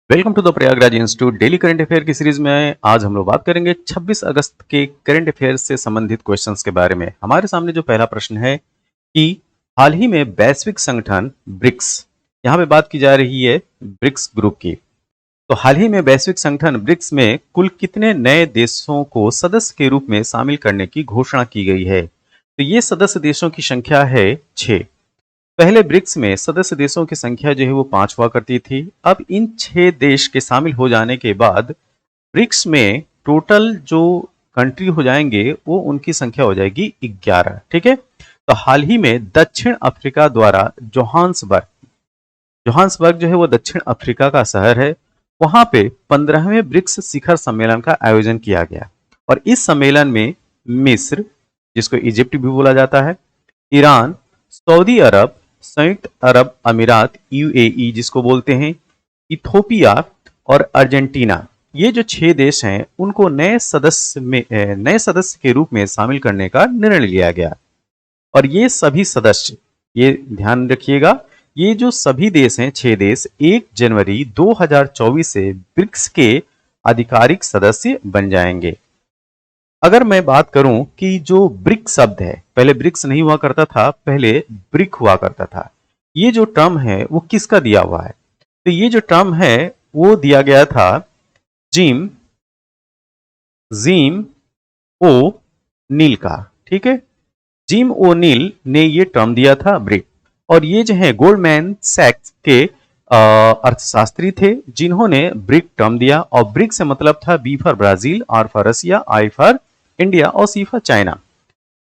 Welcome to the Prayagraj institute daily current affair की series में आज हम लोग बात करेंगे 26 अगस्त के करंट अफेयर से संबंधित क्वेश्चंस के बारे में। हमारे सामने जो पहला प्रश्न है कि हाल ही में वैश्विक संगठन ब्रिक्स, यहाँ पे बात की जा रही है ब्रिक्स ग्रुप की। तो हाल ही में वैश्विक संगठन ब्रिक्स में कुल कितने नए देशों को सदस्य के रूप में शामिल करने की घोषणा की गई है? तो ये सदस्य देशों की संख्या है 6। पहले ब्रिक्स में सदस्य देशों की संख्या जो है वो 5 हुआ करती थी। अब इन 6 देश के शामिल हो जाने के बाद ब्रिक्स में टोटल जो कंट्री हो जाएंगे वो उनकी संख्या हो जाएगी 11। ठीक है। तो हाल ही में दक्षिण अफ्रीका द्वारा जोहान्सबर्ग जो है वो दक्षिण अफ्रीका का शहर है, वहां पे 15वें ब्रिक्स शिखर सम्मेलन का आयोजन किया गया। और इस सम्मेलन में मिस्र, जिसको इजिप्ट भी बोला जाता है, ईरान, सऊदी अरब, संयुक्त अरब अमीरात यूएई जिसको बोलते हैं, इथोपिया और अर्जेंटीना, ये जो 6 देश हैं उनको नए सदस्य के रूप में शामिल करने का निर्णय लिया गया। और ये सभी सदस्य, ये ध्यान रखिएगा, ये जो सभी देश हैं 6 देश 1 जनवरी 2024 से ब्रिक्स के आधिकारिक सदस्य बन जाएंगे। अगर मैं बात करूं कि जो ब्रिक शब्द है, पहले ब्रिक्स नहीं हुआ करता था, पहले ब्रिक हुआ करता था, ये जो टर्म है वो किसका दिया हुआ है? तो ये जो टर्म है वो दिया गया था जिम ओ नील का। ठीक है, जिम ओ नील ने ये टर्म दिया था ब्रिक। और ये जो है गोल्डमैन सैक्स के अर्थशास्त्री थे जिन्होंने ब्रिक टर्म दिया। और ब्रिक से मतलब था B for Brazil, R for Russia, I for India और सी फॉर चाइना।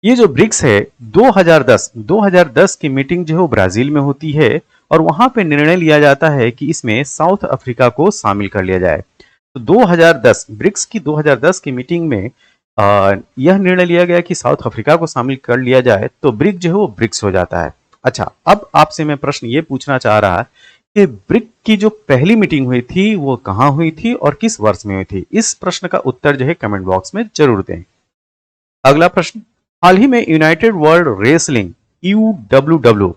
ये जो ब्रिक्स है 2010 की मीटिंग जो है वो ब्राजील में होती है और वहां पे निर्णय लिया जाता है कि इसमें साउथ अफ्रीका को शामिल कर लिया जाए। तो 2010 ब्रिक्स की 2010 की मीटिंग में यह निर्णय लिया गया कि साउथ अफ्रीका को शामिल कर लिया जाए, तो ब्रिक जो है वो ब्रिक्स हो जाता है। अच्छा, अब आपसे मैं प्रश्न ये पूछना चाह रहा कि ब्रिक की जो पहली मीटिंग हुई थी वो कहां हुई थी और किस वर्ष में हुई थी? इस प्रश्न का उत्तर जो है कमेंट बॉक्स में जरूर दें। अगला प्रश्न, हाल ही में यूनाइटेड वर्ल्ड रेसलिंग UWW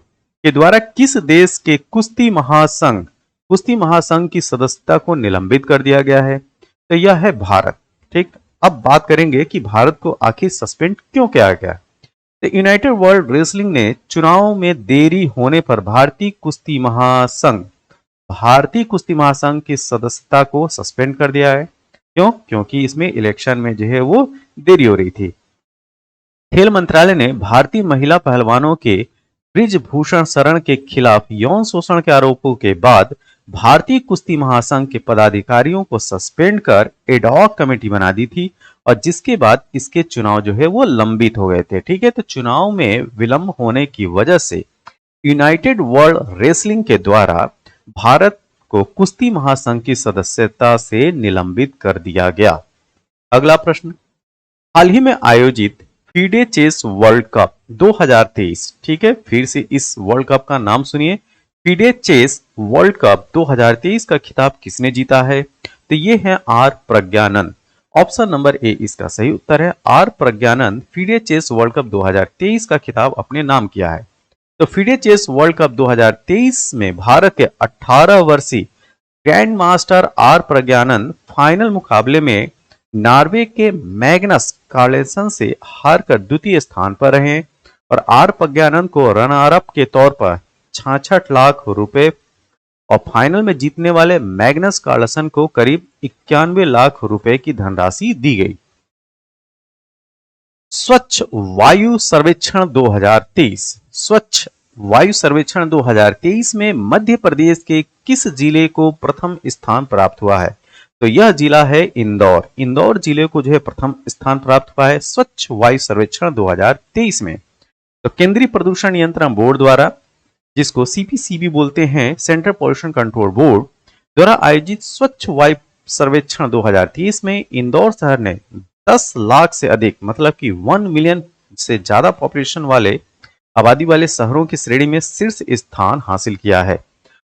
के द्वारा किस देश के कुश्ती महासंघ की सदस्यता को निलंबित कर दिया गया है? तो यह है भारत। ठीक, अब बात करेंगे कि भारत को आखिर सस्पेंड क्यों किया गया। तो यूनाइटेड वर्ल्ड रेसलिंग ने चुनाव में देरी होने पर भारतीय कुश्ती महासंघ की सदस्यता को सस्पेंड कर दिया है। क्यों? क्योंकि इसमें इलेक्शन में जो है वो देरी हो रही थी। खेल मंत्रालय ने भारतीय महिला पहलवानों के ब्रिजभूषण शरण के खिलाफ यौन शोषण के आरोपों के बाद भारतीय कुश्ती महासंघ के पदाधिकारियों को सस्पेंड कर एडॉक कमेटी बना दी थी और जिसके बाद इसके चुनाव जो है वो लंबित हो गए थे। ठीक है, तो चुनाव में विलंब होने की वजह से यूनाइटेड वर्ल्ड रेसलिंग के द्वारा भारत को कुश्ती महासंघ की सदस्यता से निलंबित कर दिया गया। अगला प्रश्न, हाल ही में आयोजित फीडे चेस वर्ल्ड कप 2023, ठीक है, फिर से इस वर्ल्ड कप का नाम सुनिए, फीडे चेस वर्ल्ड कप 2023 का खिताब किसने जीता है? तो ये है R Praggnanandhaa. Option number A इसका सही उत्तर है। R Praggnanandhaa FIDE Chess World Cup 2023 का खिताब अपने नाम किया है। तो फीडे चेस वर्ल्ड कप 2023 में भारत के 18 वर्षीय grand master R Praggnanandhaa final मुकाबले में नॉर्वे के मैग्नस कार्लसन से हारकर द्वितीय स्थान पर रहे और आर प्रज्ञानंद को रनर अप के तौर पर 66 लाख रुपए और फाइनल में जीतने वाले मैग्नस कार्लसन को करीब 91 लाख रुपए की धनराशि दी गई। स्वच्छ वायु सर्वेक्षण 2023 में मध्य प्रदेश के किस जिले को प्रथम स्थान प्राप्त हुआ है? तो यह जिला है इंदौर जिले को जो है प्रथम स्थान प्राप्त हुआ है स्वच्छ वायु सर्वेक्षण 2023 में। तो केंद्रीय प्रदूषण नियंत्रण बोर्ड द्वारा, जिसको CPCB बोलते हैं, सेंट्रल पॉल्यूशन कंट्रोल बोर्ड द्वारा आयोजित स्वच्छ वायु सर्वेक्षण 2023 में इंदौर शहर ने 10 लाख से अधिक, मतलब कि 1 मिलियन से ज्यादा पॉपुलेशन वाले आबादी वाले शहरों की श्रेणी में शीर्ष स्थान हासिल किया है।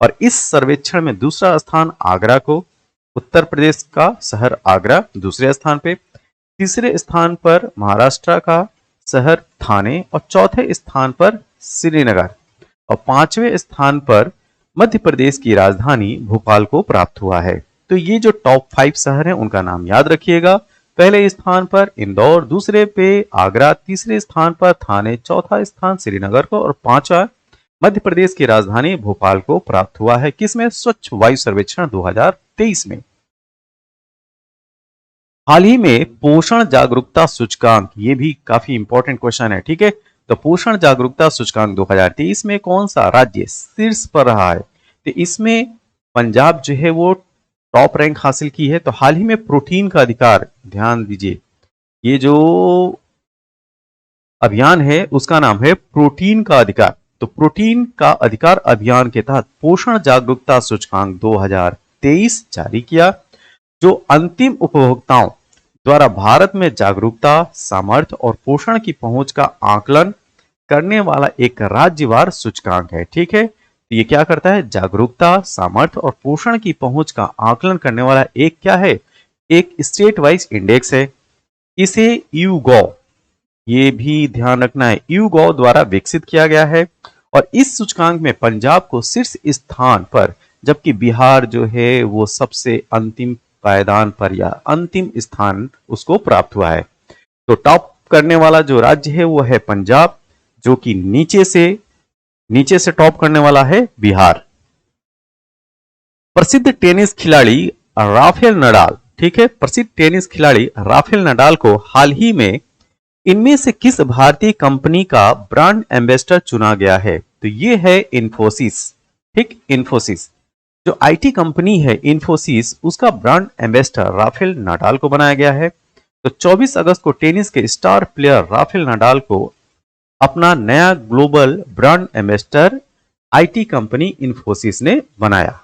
और इस सर्वेक्षण में दूसरा स्थान आगरा को, उत्तर प्रदेश का शहर आगरा दूसरे स्थान पे, तीसरे स्थान पर महाराष्ट्र का शहर थाने और चौथे स्थान पर श्रीनगर और पांचवें स्थान पर मध्य प्रदेश की राजधानी भोपाल को प्राप्त हुआ है। तो ये जो टॉप 5 शहर हैं उनका नाम याद रखिएगा। पहले स्थान पर इंदौर, दूसरे पे आगरा, तीसरे स्थान पर थाने, चौथा स्थान श्रीनगर को और पांचवा मध्य प्रदेश की राजधानी भोपाल को प्राप्त हुआ है। किसमें? स्वच्छ वायु सर्वेक्षण 2023 में। हाल ही में पोषण जागरूकता सूचकांक, ये भी काफी इंपॉर्टेंट क्वेश्चन है, ठीक है। तो पोषण जागरूकता सूचकांक 2023 में कौन सा राज्य शीर्ष पर रहा है? तो इसमें पंजाब जो है वो टॉप रैंक हासिल की है। तो हाल ही में प्रोटीन का अधिकार, ध्यान दीजिए, ये जो अभियान है उसका नाम है प्रोटीन का अधिकार। तो प्रोटीन का अधिकार अभियान के तहत पोषण जागरूकता सूचकांक 2023 जारी किया, जो अंतिम उपभोक्ताओं द्वारा भारत में जागरूकता, सामर्थ्य और पोषण की पहुंच का आकलन करने वाला एक राज्यवार सूचकांक है, ठीक है। तो ये क्या करता है? जागरूकता, सामर्थ्य और पोषण की पहुंच का आकलन करने वाला एक क्या है? एक स्टेट वाइज इंडेक्स है। इसे यूगॉव, ये भी ध्यान रखना है, यूगॉव द्वारा विकसित किया गया है और इस सूचकांक में पंजाब को शीर्ष स्थान पर, जबकि बिहार जो है वो सबसे अंतिम पायदान पर या अंतिम स्थान उसको प्राप्त हुआ है। तो टॉप करने वाला जो राज्य है वो है पंजाब, जो कि नीचे से टॉप करने वाला है बिहार। प्रसिद्ध टेनिस खिलाड़ी राफेल नडाल, ठीक है, प्रसिद्ध टेनिस खिलाड़ी राफेल नडाल को हाल ही में इनमें से किस भारतीय कंपनी का ब्रांड एम्बेसडर चुना गया है? तो ये है इन्फोसिस, ठीक, इन्फोसिस जो आईटी कंपनी है इन्फोसिस, उसका ब्रांड एम्बेसडर राफेल नडाल को बनाया गया है। तो 24 अगस्त को टेनिस के स्टार प्लेयर राफेल नडाल को अपना नया global brand ambassador IT company Infosys ने बनाया।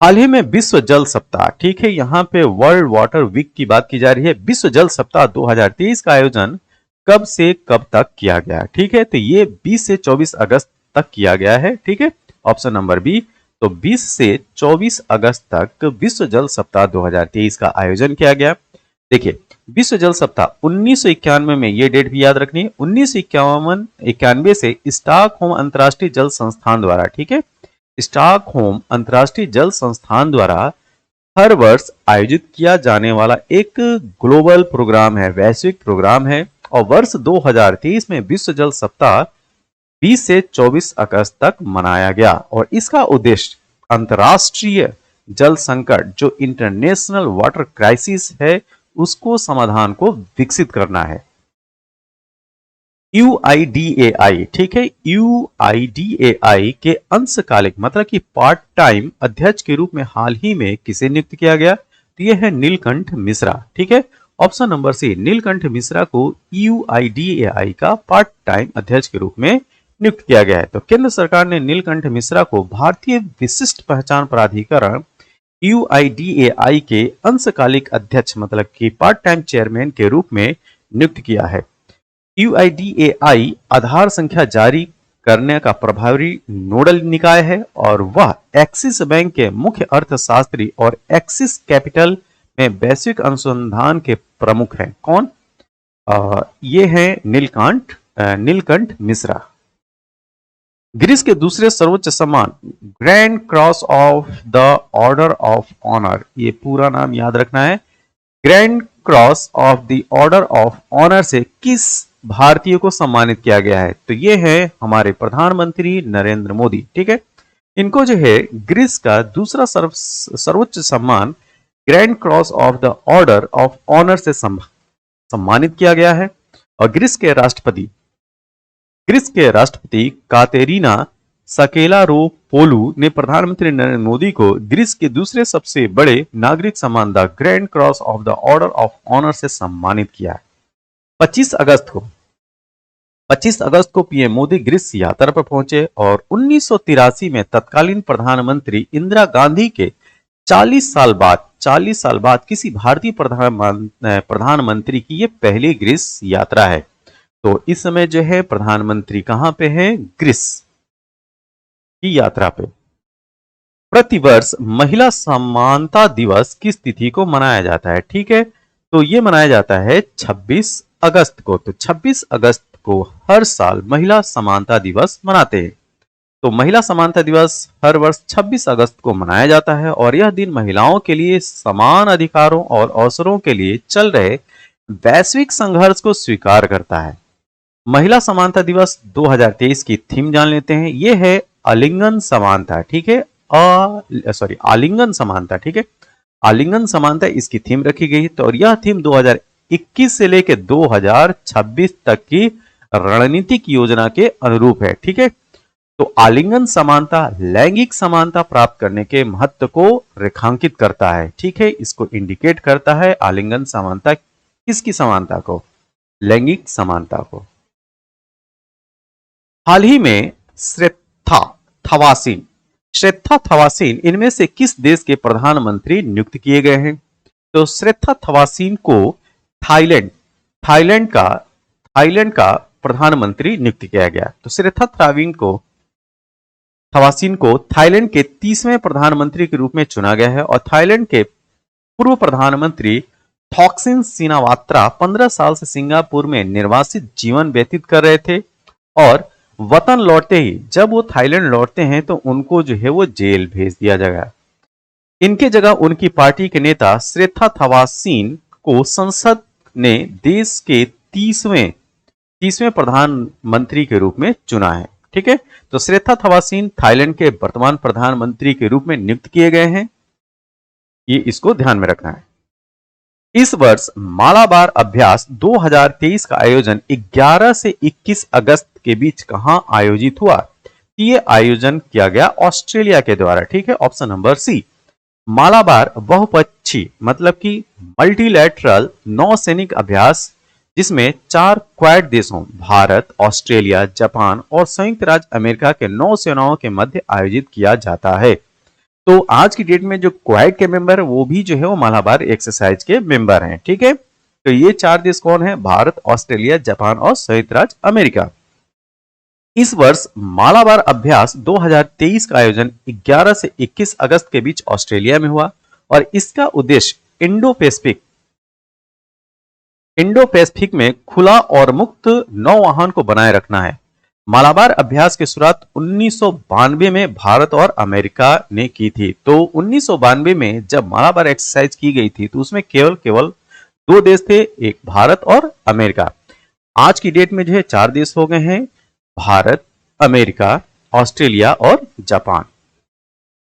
हाल ही में विश्व जल सप्ताह, ठीक है, यहाँ पे वर्ल्ड वाटर वीक की बात की जा रही है। विश्व जल सप्ताह 2023 का आयोजन कब से कब तक किया गया? ठीक है, तो ये 20 से 24 अगस्त तक किया गया है, ठीक है, ऑप्शन नंबर बी। तो 20 से 24 अगस्त तक विश्व जल सप्ताह 2023 का आयोजन किया गया। देखिए, विश्व जल सप्ताह 1991 में, ये डेट भी याद रखनी है, 1991 से स्टॉकहोम अंतर्राष्ट्रीय जल संस्थान द्वारा, ठीक है, स्टॉकहोम अंतर्राष्ट्रीय जल संस्थान द्वारा हर वर्ष आयोजित किया जाने वाला एक ग्लोबल प्रोग्राम है, वैश्विक प्रोग्राम है। और वर्ष 2023 में विश्व जल सप्ताह 20 से 24 अगस्त तक मनाया गया और इसका उद्देश्य अंतर्राष्ट्रीय जल संकट, जो इंटरनेशनल वाटर क्राइसिस है, उसको समाधान को विकसित करना है। UIDAI, ठीक है, UIDAI के अंशकालिक मतलब कि पार्ट टाइम अध्यक्ष के रूप में हाल ही में किसे नियुक्त किया गया? तो यह है नीलकंठ मिश्रा, ठीक है, option number C, Neelkanth Mishra को UIDAI का पार्ट टाइम अध्यक्ष के रूप में नियुक्त किया गया है। तो केंद्र सरकार ने नीलकंठ मिश्रा को भारतीय विशिष्ट पहचान प्राधिकरण UIDAI के अंशकालिक अध्यक्ष मतलब कि पार्ट टाइम चेयरमैन के रूप में नियुक्त किया है। UIDAI आधार संख्या जारी करने का प्रभावी नोडल निकाय है और वह एक्सिस बैंक के मुख्य अर्थशास्त्री और एक्सिस कैपिटल में वैश्विक अनुसंधान के प्रमुख हैं। कौन? ये है नीलकंठ मिश्रा। ग्रीस के दूसरे सर्वोच्च सम्मान Grand Cross of the Order of Honour, ये पूरा नाम याद रखना है, Grand Cross of the Order of Honour से किस भारतीय को सम्मानित किया गया है? तो ये है हमारे प्रधानमंत्री नरेंद्र मोदी, ठीक है। इनको जो है ग्रीस का दूसरा सर्वोच्च सम्मान Grand Cross of the Order of Honour से सम्मानित किया गया है। और ग्रीस के राष्ट्रपति कातेरीना साकेलारोपोलू ने प्रधानमंत्री नरेंद्र मोदी को ग्रीस के दूसरे सबसे बड़े नागरिक सम्मान the Grand Cross of the Order of Honour से सम्मानित किया है। 25 अगस्त को पीएम मोदी ग्रीस यात्रा पर पहुंचे और 1983 में तत्कालीन प्रधानमंत्री इंदिरा गांधी के 40 साल बाद किसी भारतीय प्रधानमंत्री की ये पहली ग्रीस यात्रा है। तो इस समय जो है प्रधानमंत्री कहां पे है? ग्रीस की यात्रा पे। प्रतिवर्ष महिला समानता दिवस किस तिथि को मनाया जाता है? ठीक है, तो ये मनाया जाता है 26 अगस्त को। तो 26 अगस्त को हर साल महिला समानता दिवस मनाते हैं। तो महिला समानता दिवस हर वर्ष 26 अगस्त को मनाया जाता है और यह दिन महिलाओं के लिए समान अधिकारों और अवसरों के लिए चल रहे वैश्विक संघर्ष को स्वीकार करता है। महिला समानता दिवस 2023 की थीम जान लेते हैं। यह है आलिंगन समानता, ठीक है, आलिंगन समानता, ठीक है, आलिंगन समानता इसकी थीम रखी गई है। तो और यह थीम 2021 से लेकर 2026 तक की रणनीतिक योजना के अनुरूप है, ठीक है। तो आलिंगन समानता लैंगिक समानता प्राप्त करने के महत्व को रेखांकित करता है, ठीक है, इसको इंडिकेट करता है। आलिंगन समानता किसकी समानता को? लैंगिक समानता को। हाल ही में श्रेथा थवासीन इनमें से किस देश के प्रधानमंत्री नियुक्त किए गए हैं? तो श्रेथा थवासीन को थाईलैंड का प्रधानमंत्री नियुक्त किया गया। तो श्रेथा थवासीन को थाईलैंड के 30वें प्रधानमंत्री के रूप में चुना गया है और थाईलैंड के पूर्व प्रधानमंत्री थॉक्सिन सिनावात्रा 15 साल से सिंगापुर में निर्वासित जीवन व्यतीत कर रहे थे और वतन लौटते ही जब वो थाईलैंड लौटते हैं तो उनको जो है वो जेल भेज दिया जाएगा। इनके जगह उनकी पार्टी के नेता श्रेथा थवासीन को संसद ने देश के 30वें प्रधानमंत्री के रूप में चुना है, ठीक है। तो श्रेथा थवासीन थाईलैंड के वर्तमान प्रधानमंत्री के रूप में नियुक्त किए गए हैं, ये इसको ध्यान में रखना है। इस वर्ष मालाबार अभ्यास 2023 का आयोजन 11 से 21 अगस्त के बीच कहां आयोजित हुआ? ये आयोजन किया गया ऑस्ट्रेलिया के द्वारा, ठीक है, ऑप्शन नंबर सी। मालाबार बहुपक्षीय मतलब कि मल्टीलैटरल नौसैनिक अभ्यास जिसमें 4 क्वाड देशों भारत, ऑस्ट्रेलिया, जापान और संयुक्त राज्य अमेरिका के नौसेनाओं के मध्य आयोजित किया जाता है। तो आज की डेट में जो क्वाड के मेंबर है वो भी जो है वो मालाबार एक्सरसाइज के मेंबर हैं, ठीक है। तो ये 4 देश कौन है? भारत, ऑस्ट्रेलिया, जापान और संयुक्त राज्य अमेरिका। इस वर्ष मालाबार अभ्यास 2023 का आयोजन 11 से 21 अगस्त के बीच ऑस्ट्रेलिया में हुआ और इसका उद्देश्य इंडो पैसिफिक में खुला और मुक्त नौवहन को बनाए रखना है। मालाबार अभ्यास की शुरुआत 1992 में भारत और अमेरिका ने की थी। तो 1992 में जब मालाबार एक्सरसाइज की गई थी तो उसमें केवल 2 देश थे, एक भारत और अमेरिका। आज की डेट में जो है 4 देश हो गए हैं, भारत, अमेरिका, ऑस्ट्रेलिया और जापान।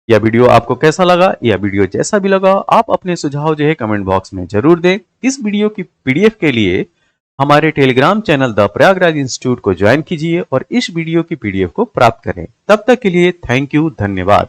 यह वीडियो आपको कैसा लगा? यह वीडियो जैसा भी लगा आप अपने सुझाव जो है कमेंट बॉक्स में जरूर दें। इस वीडियो की पीडीएफ के लिए हमारे Telegram channel the Prayagraj institute को ज्वाइन कीजिए और इस वीडियो की पीडीएफ को प्राप्त करें। तब तक के लिए थैंक यू, धन्यवाद।